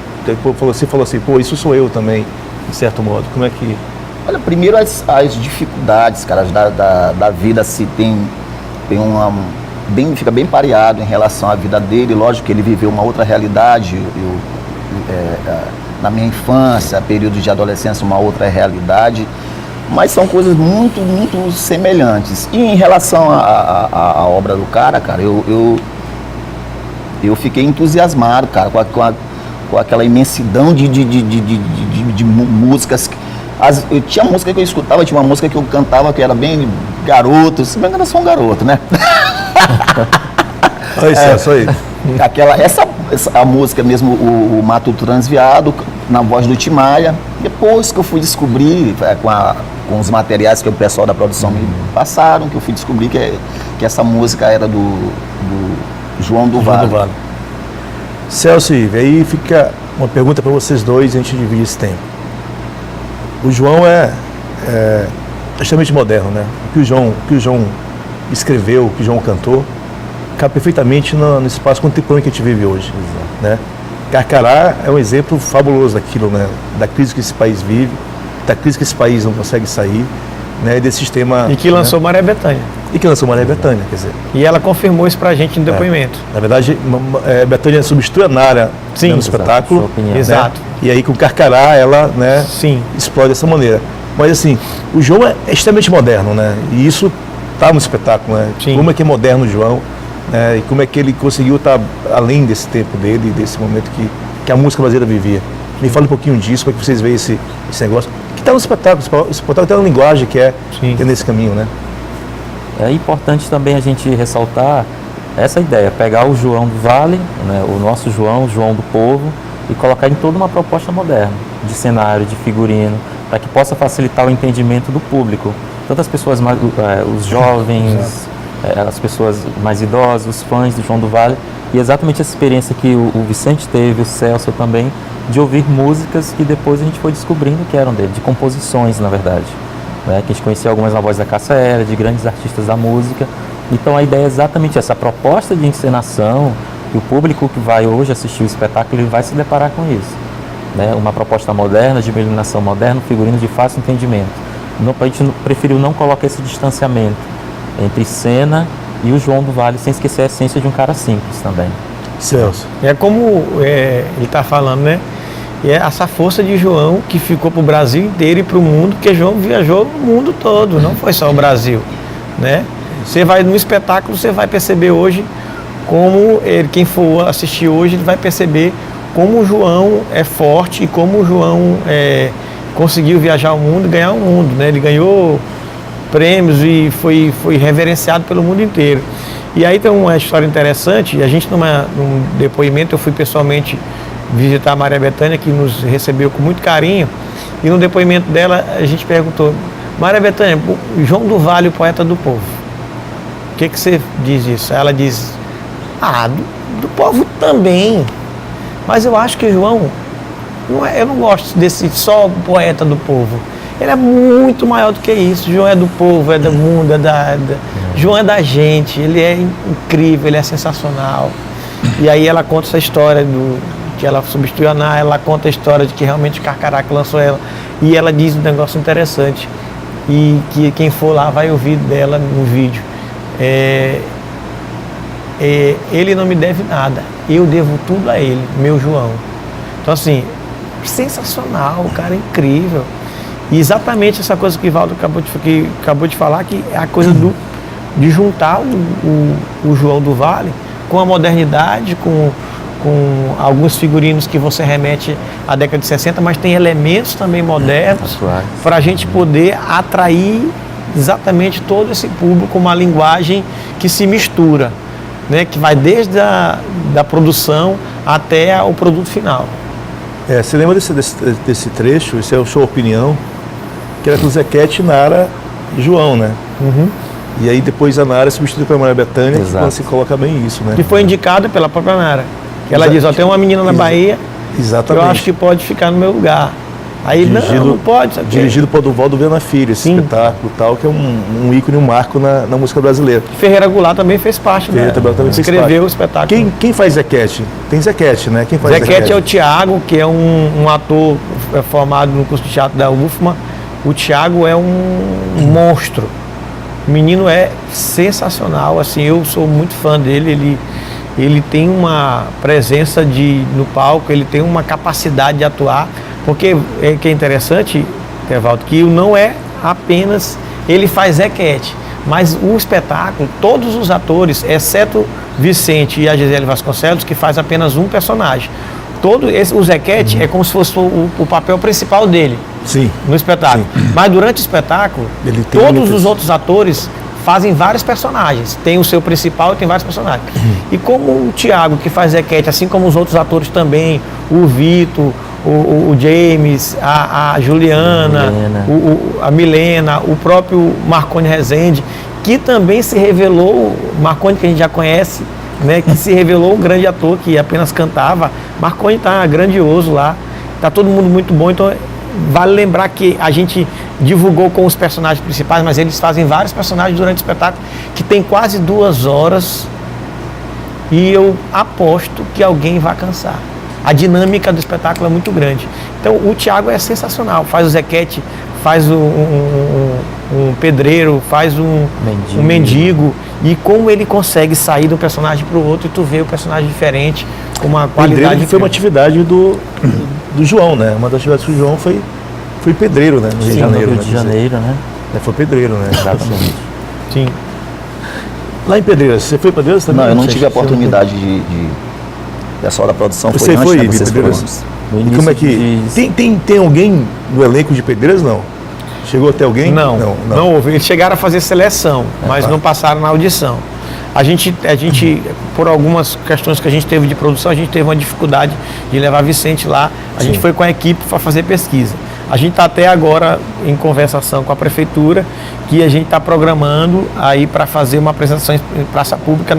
você falou assim, pô, isso sou eu também, de certo modo. Como é que... Olha, primeiro as dificuldades, cara, da vida, se tem fica bem pareado em relação à vida dele. Lógico que ele viveu uma outra realidade. Na minha infância, período de adolescência, uma outra realidade. Mas são coisas muito, muito semelhantes. E em relação à obra do cara, eu fiquei entusiasmado, cara, com aquela imensidão de músicas. Eu tinha música que eu escutava, tinha uma música que eu cantava que era bem garoto, se bem que eu sou um garoto, né? Olha isso, isso aí. A música mesmo, o Mato Transviado, na voz do Tim Maia. Depois que eu fui descobrir, com os materiais que o pessoal da produção me passaram, que eu fui descobrir que essa música era do João do Vale. Celso e Ive, aí fica uma pergunta para vocês dois e a gente divide esse tempo. O João é extremamente moderno, né? O que o João escreveu, o que o João cantou, cabe perfeitamente no espaço contemporâneo que a gente vive hoje, né? Carcará é um exemplo fabuloso daquilo, né? Da crise que esse país vive, da crise que esse país não consegue sair, né? Desse sistema... E que lançou Maria Bethânia. Bethânia, quer dizer. E ela confirmou isso pra gente no depoimento. Na verdade, Bethânia substitui a Nara no espetáculo. Né? Exato. E aí com Carcará ela explode dessa maneira. Mas assim, o João é extremamente moderno, né? E isso está no espetáculo, né? Sim. Como é que é moderno o João, né? E como é que ele conseguiu estar além desse tempo dele, desse momento que a música brasileira vivia. Me fala um pouquinho disso, como é que vocês veem esse negócio. Que está no espetáculo, o espetáculo tem uma linguagem que é nesse caminho, né? É importante também a gente ressaltar Essa é a ideia, pegar o João do Vale, né, o nosso João, o João do povo, e colocar em toda uma proposta moderna, de cenário, de figurino, para que possa facilitar o entendimento do público. Tanto as pessoas mais, os jovens, as pessoas mais idosas, os fãs do João do Vale, e exatamente essa experiência que o Vicente teve, o Celso também, de ouvir músicas que depois a gente foi descobrindo que eram dele, de composições, na verdade. Né, que a gente conhecia algumas na voz da Cássia Eller, de grandes artistas da música. Então a ideia é exatamente essa, proposta de encenação, que o público que vai hoje assistir o espetáculo ele vai se deparar com isso. Né? Uma proposta moderna, de uma iluminação moderna, um figurino de fácil entendimento. A gente preferiu não colocar esse distanciamento entre cena e o João do Vale, sem esquecer a essência de um cara simples também. Celso. É como ele está falando, né? E é essa força de João que ficou para o Brasil inteiro e para o mundo, porque João viajou o mundo todo, não foi só o Brasil, né? Você vai no espetáculo, você vai perceber hoje como quem for assistir hoje, ele vai perceber como o João é forte e como o João conseguiu viajar o mundo e ganhar o mundo, né? Ele ganhou prêmios e foi reverenciado pelo mundo inteiro. E aí tem uma história interessante, a gente num depoimento, eu fui pessoalmente visitar a Maria Bethânia, que nos recebeu com muito carinho, e no depoimento dela a gente perguntou: Maria Bethânia, João do Vale, o poeta do povo, o que você diz disso? Ela diz: do povo também, mas eu acho que João, eu não gosto desse só poeta do povo, ele é muito maior do que isso. João é do povo, é do mundo, João é da gente, ele é incrível, ele é sensacional. E aí ela conta essa história que ela substituiu a Ana, ela conta a história de que realmente o Carcaraca lançou ela, e ela diz um negócio interessante, e que quem for lá vai ouvir dela no vídeo. Ele não me deve nada, eu devo tudo a ele, meu João. Então assim, sensacional, o cara é incrível. E exatamente essa coisa que o Valdo acabou de falar, que é a coisa de juntar o João do Vale com a modernidade, com alguns figurinos que você remete à década de 60, mas tem elementos também modernos para a gente poder atrair exatamente todo esse público com uma linguagem que se mistura, né? Que vai desde da produção até o produto final. Você lembra desse trecho? Esse é o Show Opinião, que era com o Zequete, Nara e João, né? Uhum. E aí depois a Nara substituiu pela Maria Bethânia, que se coloca bem isso, né? Que foi indicada pela própria Nara. Ela diz: tem uma menina na Bahia, exatamente, que eu acho que pode ficar no meu lugar. Aí não pode, sabe? Dirigido por Duvaldo Viana Filho, esse espetáculo tal, que é um ícone, um marco na música brasileira. Ferreira Goulart também fez parte, né? Escreveu o espetáculo. Quem faz Zequete? Tem Zequete, né? Quem faz Zequete é o Tiago, que é um ator formado no curso de teatro da UFMA. O Tiago é um monstro. O menino é sensacional, assim, eu sou muito fã dele. Ele tem uma presença no palco, ele tem uma capacidade de atuar, porque que é interessante, Evaldo, que não é apenas ele faz Zequete, mas o espetáculo, todos os atores, exceto Vicente e a Gisele Vasconcelos, que faz apenas um personagem. O Zequete é como se fosse o papel principal dele. Sim. No espetáculo. Sim. Mas durante o espetáculo, todos os outros atores fazem vários personagens. Tem o seu principal e tem vários personagens. E como o Tiago, que faz Zequete, assim como os outros atores também, o Vitor, o James, a Juliana, a Milena, o próprio Marconi Rezende, que também se revelou, Marconi que a gente já conhece, né, que se revelou um grande ator que apenas cantava. Marconi está grandioso lá, está todo mundo muito bom. Então vale lembrar que a gente divulgou com os personagens principais, mas eles fazem vários personagens durante o espetáculo, que tem quase 2 horas, e eu aposto que alguém vai cansar. A dinâmica do espetáculo é muito grande. Então o Tiago é sensacional, faz o Zequete, faz um pedreiro, faz um mendigo, e como ele consegue sair de um personagem para o outro e tu vê o personagem diferente, com uma qualidade. Pedreiro foi uma atividade do João, né? Uma das atividades do João foi pedreiro, né? No Rio de Janeiro. Rio de Janeiro, né? Foi pedreiro, né? Exatamente. Sim. Lá em Pedreiras, você foi Pedreiras também? Não, eu não tive a oportunidade de pessoal da produção foi antes, né? Vocês Pedreiras? E como é que... Tem alguém no elenco de Pedreiras, não? Chegou até alguém? Não houve. Eles chegaram a fazer seleção, mas não passaram na audição. A gente, por algumas questões que a gente teve de produção, a gente teve uma dificuldade de levar Vicente lá. A gente foi com a equipe para fazer pesquisa. A gente está até agora em conversação com a prefeitura, que a gente está programando aí para fazer uma apresentação em praça pública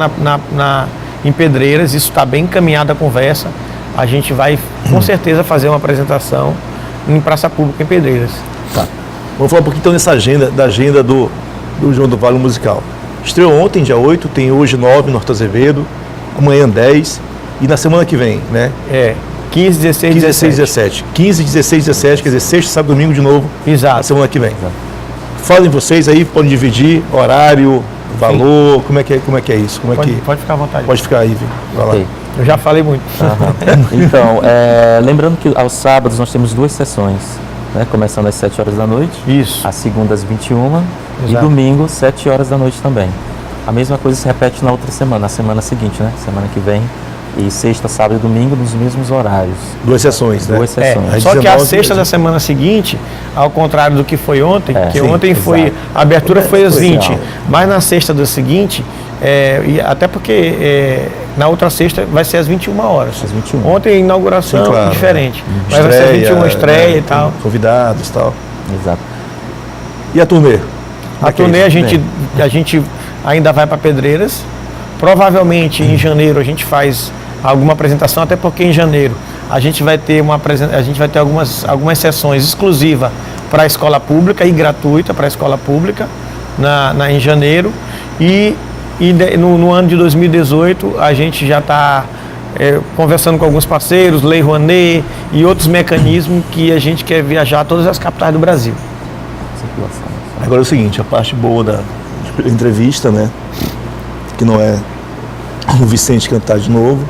em Pedreiras. Isso está bem encaminhada a conversa. A gente vai com certeza fazer uma apresentação em praça pública em Pedreiras. Tá. Vamos falar um pouquinho então dessa agenda do João do Vale musical. Estreou ontem, dia 8, tem hoje 9 no Horto Azevedo, amanhã 10 e na semana que vem, né? 15, 16, 17. 15, 16, 17, quer dizer, sexta, sábado, domingo de novo. Exato. Na semana que vem. Falem vocês aí, podem dividir horário, valor, como é que é isso? Pode ficar à vontade. Pode ficar aí, vai lá. Eu já falei muito. Então, lembrando que aos sábados nós temos 2 sessões, né? Começando às 7 horas da noite. Isso. Às segundas, 21. Exato. E domingo, 7 horas da noite também. A mesma coisa se repete na outra semana, na semana seguinte, né? Semana que vem. E sexta, sábado e domingo nos mesmos horários. 2 sessões, né? 2 sessões. Só que a sexta da semana seguinte, ao contrário do que foi ontem, ontem foi, a abertura foi às 20, mas na sexta do seguinte, e até porque na outra sexta vai ser às 21 horas. Às 21. Ontem a inauguração diferente, mas vai ser às 21, estreia e tal. Convidados e tal. Exato. E a turnê? A turnê a gente ainda vai para Pedreiras. Provavelmente em janeiro a gente faz alguma apresentação, até porque em janeiro a gente vai ter algumas sessões exclusivas para a escola pública e gratuita para a escola pública em janeiro. E no ano de 2018 a gente já está conversando com alguns parceiros, Lei Rouanet e outros mecanismos que a gente quer viajar a todas as capitais do Brasil. Agora é o seguinte, a parte boa da entrevista, né? Que não é o Vicente cantar de novo,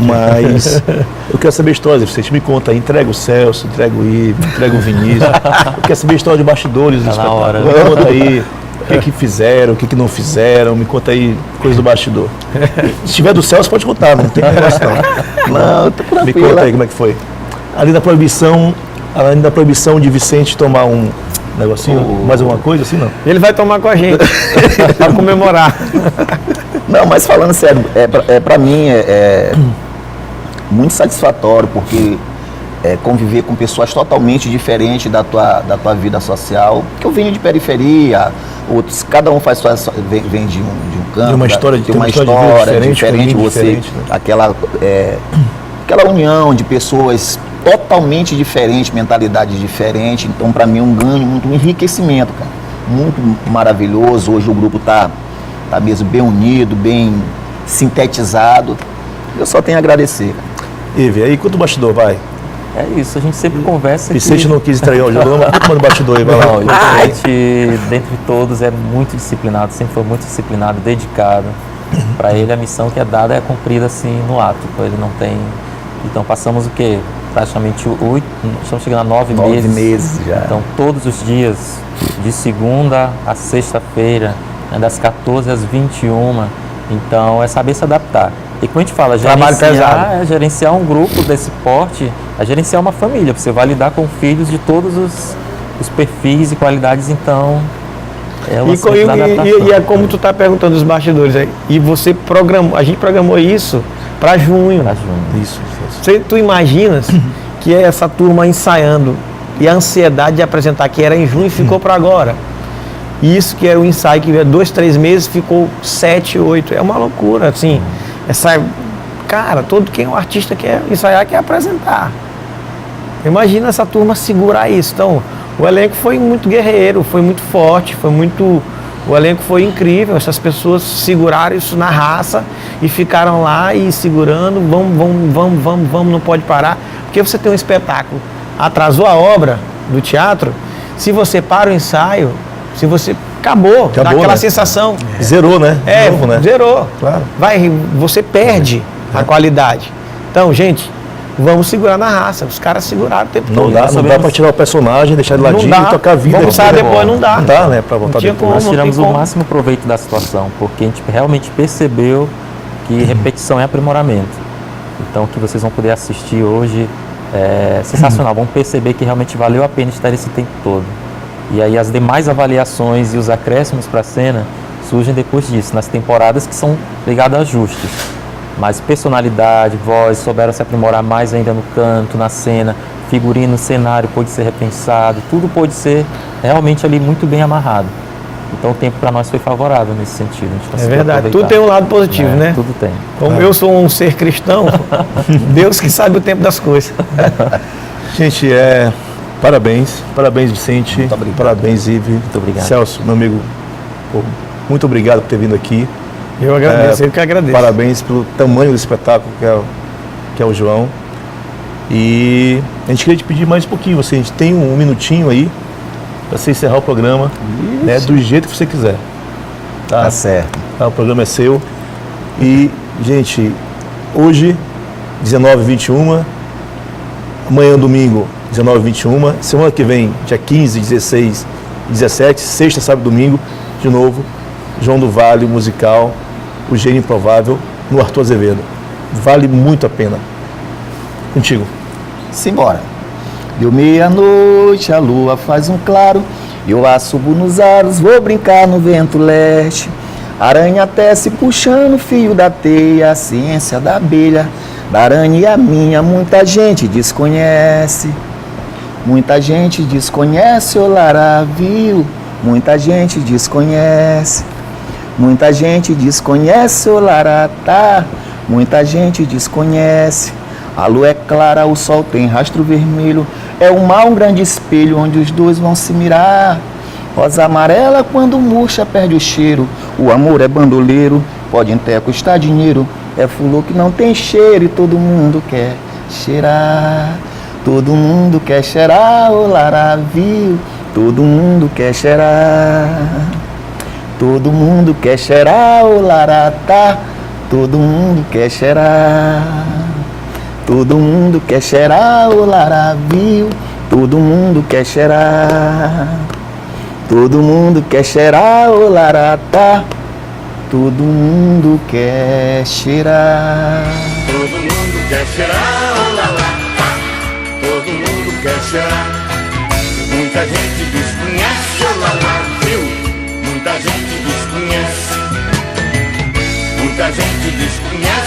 mas eu quero saber a história, Vicente, me conta aí, entrega o Celso, entrega o Ivo, entrega o Vinícius, eu quero saber a história de bastidores do espetáculo. Me conta aí o que fizeram, o que não fizeram, me conta aí coisa do bastidor. Se tiver do Celso, pode contar, não tem negócio não. Não, tô tranquilo. Me conta aí como é que foi. Além da proibição de Vicente tomar um negocinho, mais alguma coisa assim, não? Ele vai tomar com a gente, para comemorar. Não, mas falando sério, para mim é muito satisfatório, porque conviver com pessoas totalmente diferentes da tua vida social, que eu venho de periferia, outros, cada um faz vem de um canto, tem uma história diferente, você, diferente, né? aquela união de pessoas totalmente diferentes, mentalidade diferente. Então, para mim, é um ganho, um enriquecimento, cara, muito maravilhoso. Hoje o grupo tá mesmo bem unido, bem sintetizado. Eu só tenho a agradecer. Ive, aí quanto o bastidor vai? É isso, a gente sempre conversa. Vicente não quis entregar o jogo, mas o bastidor aí, vai lá. Não, o Vicente, dentre todos, é muito disciplinado, sempre foi muito disciplinado, dedicado. Para ele, a missão que é dada é cumprida assim no ato. Ele não tem. Então, passamos o quê? Praticamente 8, estamos chegando a 9 meses já. Então, todos os dias, de segunda a sexta-feira, né, das 14 às 21. Então, é saber se adaptar. E como a gente fala, gerenciar um grupo desse porte, é gerenciar uma família. Você vai lidar com filhos de todos os perfis e qualidades, então é uma e é como tu está perguntando os bastidores aí. E você a gente programou isso para junho. Isso. Tu imaginas que é essa turma ensaiando e a ansiedade de apresentar que era em junho ficou para agora. E isso que era o ensaio que ia 2, 3 meses, ficou 7, 8. É uma loucura, assim. Cara, quem é um artista quer ensaiar, quer apresentar. Imagina essa turma segurar isso. Então, o elenco foi muito guerreiro, foi muito forte, o elenco foi incrível. Essas pessoas seguraram isso na raça e ficaram lá e segurando, vamos, não pode parar. Porque você tem um espetáculo, atrasou a obra do teatro, se você para o ensaio, se você acabou dá aquela sensação. Zerou, né? De novo, né? Zerou. Claro. Você perde a qualidade. Então, gente, vamos segurar na raça. Os caras seguraram o tempo todo. Não dá para tirar o personagem, deixar de ladinho e tocar a vida. Vamos sair depois, não dá. Não dá, né? Para voltar depois. Nós tiramos o máximo proveito da situação, porque a gente realmente percebeu que repetição é aprimoramento. Então, o que vocês vão poder assistir hoje é sensacional. Vão perceber que realmente valeu a pena estar esse tempo todo. E aí as demais avaliações e os acréscimos para a cena surgem depois disso, nas temporadas que são ligadas a ajustes. Mas personalidade, voz, souberam se aprimorar mais ainda no canto, na cena, figurino, cenário pôde ser repensado, tudo pôde ser realmente ali muito bem amarrado. Então o tempo para nós foi favorável nesse sentido. A gente é verdade, tudo tem um lado positivo, né? Tudo tem. Como eu sou um ser cristão, Deus que sabe o tempo das coisas. Gente, parabéns, Vicente, parabéns, Ive. Muito obrigado. Celso, meu amigo, pô, muito obrigado por ter vindo aqui. Eu agradeço, eu que agradeço. Parabéns pelo tamanho do espetáculo que é o João. E a gente queria te pedir mais um pouquinho, a gente tem um minutinho aí para você encerrar o programa, né, do jeito que você quiser. Tá certo. O programa é seu. E, gente, hoje, 19h21, amanhã, domingo, 19h21, semana que vem, dia 15, 16, 17, sexta, sábado e domingo, de novo, João do Vale, musical, O Gênio Improvável, no Arthur Azevedo. Vale muito a pena. Contigo. Simbora. Deu meia-noite, a lua faz um claro, eu lá subo nos aros, vou brincar no vento leste. Aranha tece puxando o fio da teia, a ciência da abelha, da aranha e a minha, muita gente desconhece. Muita gente desconhece, Olará, viu? Muita gente desconhece. Muita gente desconhece, Olará, tá? Muita gente desconhece. A lua é clara, o sol tem rastro vermelho, é o mar um grande espelho onde os dois vão se mirar. Rosa amarela quando murcha perde o cheiro, o amor é bandoleiro, pode até custar dinheiro, é fulô que não tem cheiro e todo mundo quer cheirar. Todo mundo quer cheirar, Olará, viu? Todo mundo quer cheirar. Todo mundo quer cheirar, Olará, tá? Todo mundo quer cheirar. Todo mundo quer cheirar, Olará, viu? Todo mundo quer cheirar. Todo mundo quer cheirar, Olará, tá? Todo mundo quer cheirar. Todo mundo quer cheirar, Olará, tá? Todo mundo quer cheirar. Muita gente desconhece, Olará, viu? Muita gente desconhece. Muita gente desconhece.